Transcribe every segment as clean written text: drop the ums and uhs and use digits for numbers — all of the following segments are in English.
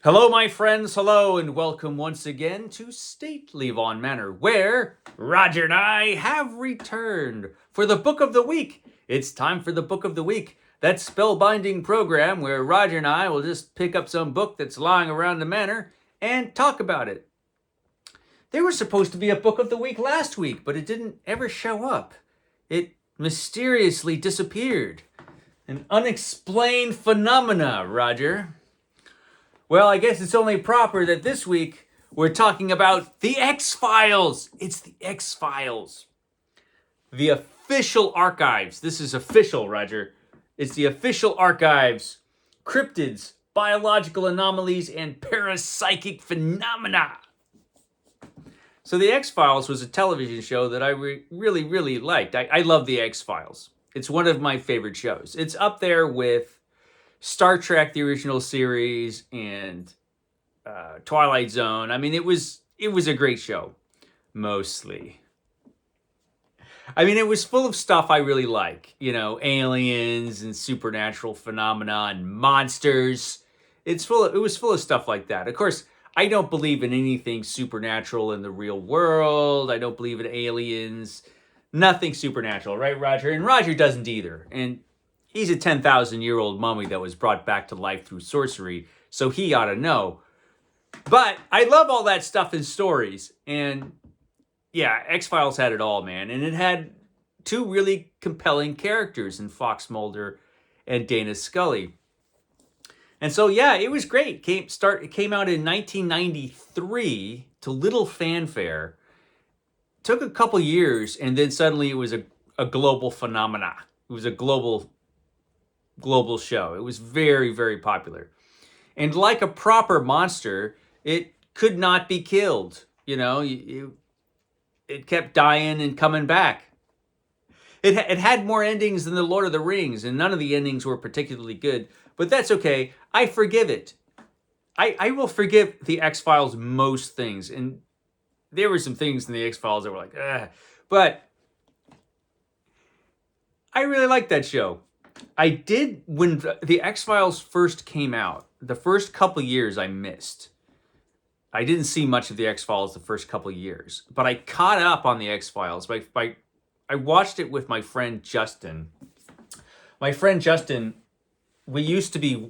Hello, my friends. Hello, and welcome once again to Stately Vaughan Manor, where Roger and I have returned for the Book of the Week. It's time for the Book of the Week, that spellbinding program where Roger and I will just pick up some book that's lying around the manor and talk about it. There was supposed to be a Book of the Week last week, but it didn't ever show up. It mysteriously disappeared. An unexplained phenomena, Roger. Well, I guess it's only proper that this week we're talking about the X-Files. It's the X-Files. The official archives. This is official, Roger. It's the official archives. Cryptids, biological anomalies, and parapsychic phenomena. So the X-Files was a television show that I really liked. I love the X-Files. It's one of my favorite shows. It's up there with Star Trek, the original series, and Twilight Zone. I mean, it was a great show, mostly. I mean, it was full of stuff I really like. You know, aliens and supernatural phenomena and monsters. It was full of stuff like that. Of course, I don't believe in anything supernatural in the real world. I don't believe in aliens. Nothing supernatural, right, Roger? And Roger doesn't either. And he's a 10,000-year-old mummy that was brought back to life through sorcery, so he ought to know. But I love all that stuff in stories. And yeah, X-Files had it all, man. And it had two really compelling characters in Fox Mulder and Dana Scully. And so yeah, it was great. It came out in 1993 to little fanfare. Took a couple years, and then suddenly it was a global phenomena. It was a global show. It was very popular. And like a proper monster, it could not be killed. You know, it kept dying and coming back. It had more endings than the Lord of the Rings, and none of the endings were particularly good. But that's okay. I forgive it. I will forgive the X-Files most things. And there were some things in the X-Files that were like, ugh. But I really liked that show. I did, when the X-Files first came out, the first couple years I missed. I didn't see much of the X-Files the first couple years, but I caught up on the X-Files. I watched it with my friend Justin. My friend Justin, we used to be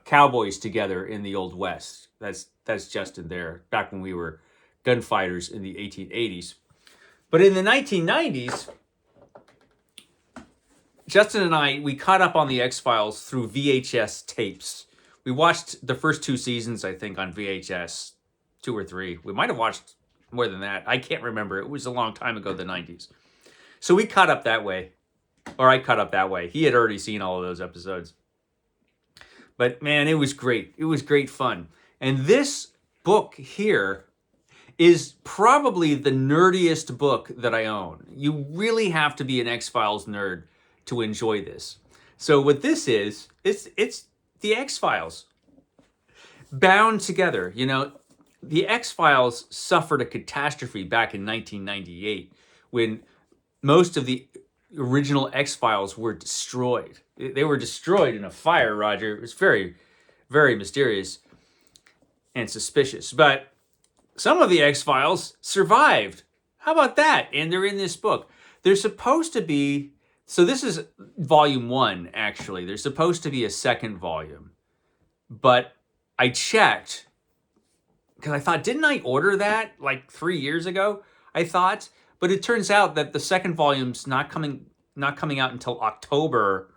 cowboys together in the Old West. That's Justin there, back when we were gunfighters in the 1880s. But in the 1990s, Justin and we caught up on the X-Files through VHS tapes. We watched the first two seasons, I think, on VHS, 2 or 3. We might have watched more than that. I can't remember. It was a long time ago, the 90s. So we caught up that way. Or I caught up that way. He had already seen all of those episodes. But man, it was great. It was great fun. And this book here is probably the nerdiest book that I own. You really have to be an X-Files nerd to enjoy this. So what this is, it's the X-Files bound together. You know, the X-Files suffered a catastrophe back in 1998 when most of the original X-Files were destroyed. They were destroyed in a fire, Roger. It was very mysterious and suspicious. But some of the X-Files survived. How about that? And they're in this book. They're supposed to be... So this is volume 1, actually. There's supposed to be a second volume. But I checked, because I thought, didn't I order that like 3 years ago? I thought. But it turns out that the second volume's not coming out until October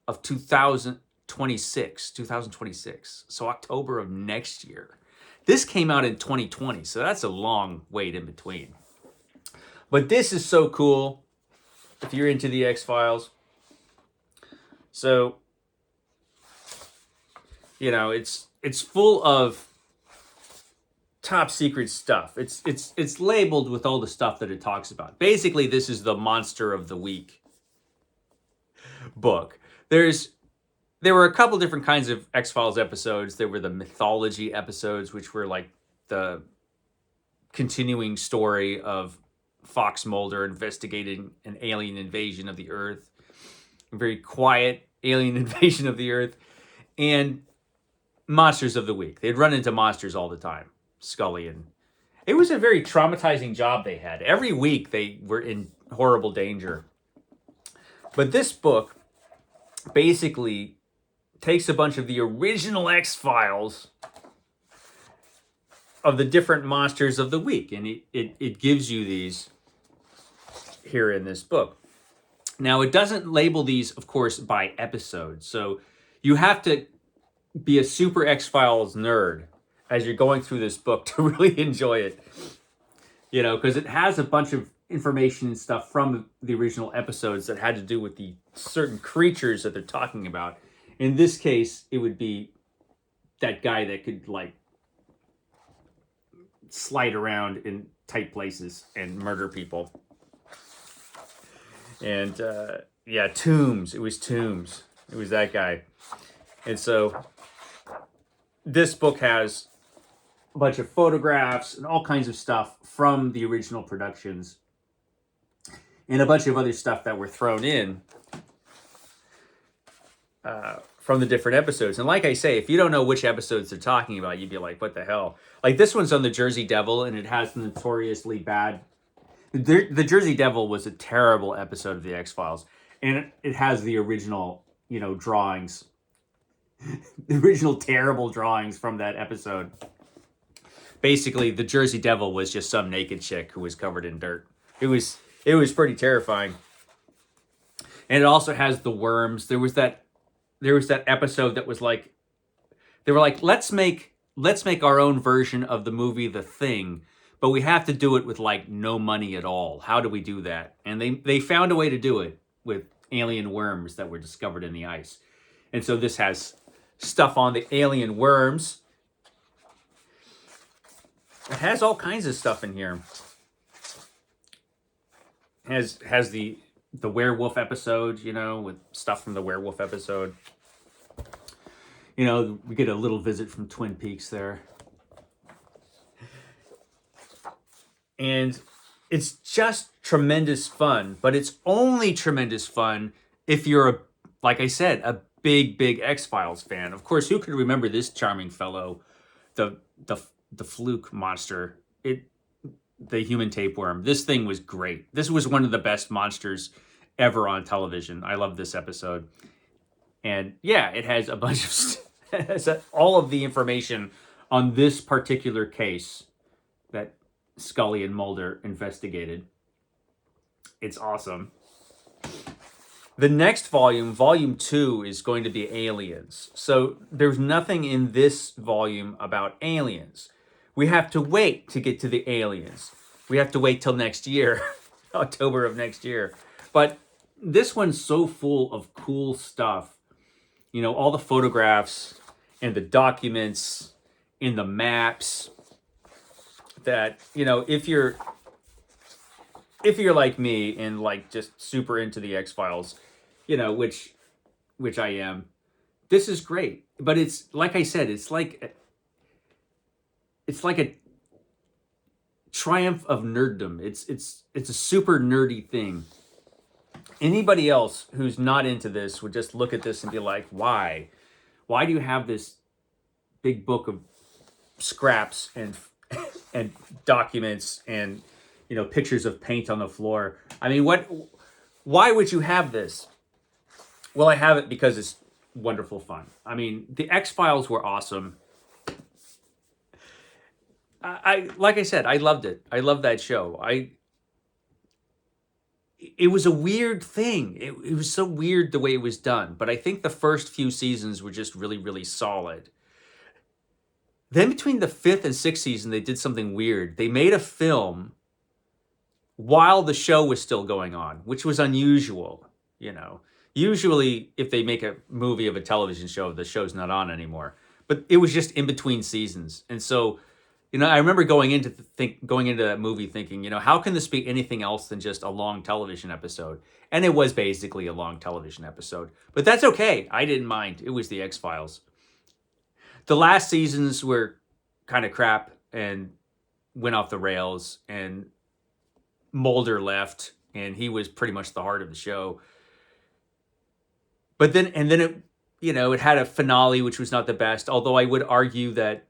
of 2026. So October of next year. This came out in 2020, so that's a long wait in between. But this is so cool if you're into the X-Files. So, you know, it's full of top secret stuff. It's labeled with all the stuff that it talks about. Basically, this is the Monster of the Week book. There were a couple different kinds of X-Files episodes. There were the mythology episodes, which were like the continuing story of Fox Mulder investigating an alien invasion of the Earth. A very quiet alien invasion of the Earth. And monsters of the week. They'd run into monsters all the time. Scully and it was a very traumatizing job they had. Every week they were in horrible danger. But this book basically takes a bunch of the original X-Files of the different monsters of the week, and it gives you these here in this book. Now, it doesn't label these, of course, by episode, so you have to be a super X-Files nerd as you're going through this book to really enjoy it. You know, because it has a bunch of information and stuff from the original episodes that had to do with the certain creatures that they're talking about. In this case, it would be that guy that could, like, slide around in tight places and murder people. And, yeah, Toombs. It was Toombs. It was that guy. And so this book has a bunch of photographs and all kinds of stuff from the original productions and a bunch of other stuff that were thrown in from the different episodes. And like I say, if you don't know which episodes they're talking about, you'd be like, what the hell? Like this one's on the Jersey Devil, and it has the notoriously bad... The Jersey Devil was a terrible episode of the X-Files. And it has the original, you know, drawings. The original terrible drawings from that episode. Basically, the Jersey Devil was just some naked chick who was covered in dirt. It was pretty terrifying. And it also has the worms. There was that episode that was like, they were like, let's make our own version of the movie The Thing, but we have to do it with like no money at all. How do we do that? And they found a way to do it with alien worms that were discovered in the ice. And so this has stuff on the alien worms. It has all kinds of stuff in here. Has the werewolf episode, you know, with stuff from the werewolf episode. You know, we get a little visit from Twin Peaks there. And it's just tremendous fun, but it's only tremendous fun if you're, like I said, a big X-Files fan. Of course, who could remember this charming fellow, the fluke monster, the human tapeworm. This thing was great. This was one of the best monsters ever on television. I love this episode. And yeah, it has a bunch of it has all of the information on this particular case that Scully and Mulder investigated. It's awesome. The next volume, volume 2, is going to be aliens. So there's nothing in this volume about aliens. We have to wait to get to the aliens. We have to wait till next year, October of next year. But this one's so full of cool stuff. You know, all the photographs and the documents and the maps that, you know, if you're like me and like just super into the X-Files, you know, which I am, this is great. But it's, like I said, it's like a triumph of nerddom. It's a super nerdy thing. Anybody else who's not into this would just look at this and be like, why? Why do you have this big book of scraps and documents and, you know, pictures of paint on the floor? I mean, why would you have this? Well, I have it because it's wonderful fun. I mean, the X-Files were awesome. Like I said, I loved it. I loved that show. It was a weird thing. It was so weird the way it was done. But I think the first few seasons were just really, really solid. Then between the 5th and 6th season, they did something weird. They made a film while the show was still going on, which was unusual, you know. Usually, if they make a movie of a television show, the show's not on anymore. But it was just in between seasons. And so, you know, I remember going into that movie thinking, you know, how can this be anything else than just a long television episode? And it was basically a long television episode. But that's okay. I didn't mind. It was the X-Files. The last seasons were kind of crap and went off the rails, and Mulder left, and he was pretty much the heart of the show. But then you know, it had a finale which was not the best, although I would argue that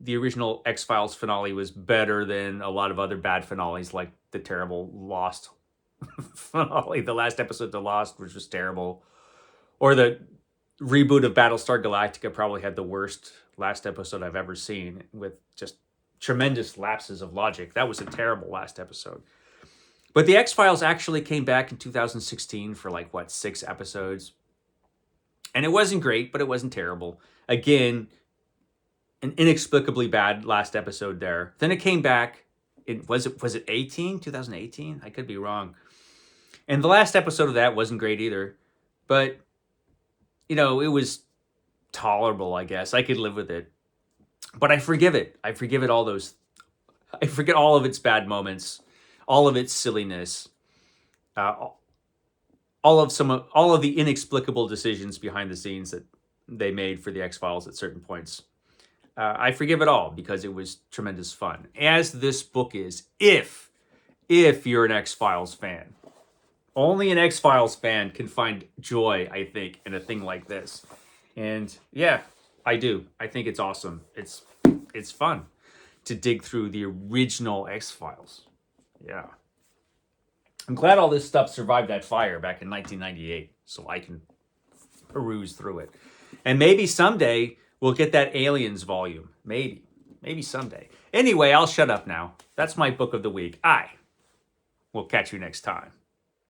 the original X-Files finale was better than a lot of other bad finales, like the terrible Lost finale, the last episode of Lost, which was terrible, or the reboot of Battlestar Galactica probably had the worst last episode I've ever seen, with just tremendous lapses of logic. That was a terrible last episode. But the X-Files actually came back in 2016 for like, what, 6 episodes? And it wasn't great, but it wasn't terrible. Again, an inexplicably bad last episode there. Then it came back. Was it 18? 2018? I could be wrong. And the last episode of that wasn't great either. But, you know, it was tolerable, I guess. I could live with it. But I forgive it. I forget all of its bad moments, all of its silliness, all of the inexplicable decisions behind the scenes that they made for the X-Files at certain points. I forgive it all because it was tremendous fun, as this book is. If you're an X-Files fan, only an X-Files fan can find joy, I think, in a thing like this. And yeah, I do. I think it's awesome. It's fun to dig through the original X-Files. Yeah. I'm glad all this stuff survived that fire back in 1998, so I can peruse through it. And maybe someday we'll get that Aliens volume. Maybe someday. Anyway, I'll shut up now. That's my book of the week. I will catch you next time.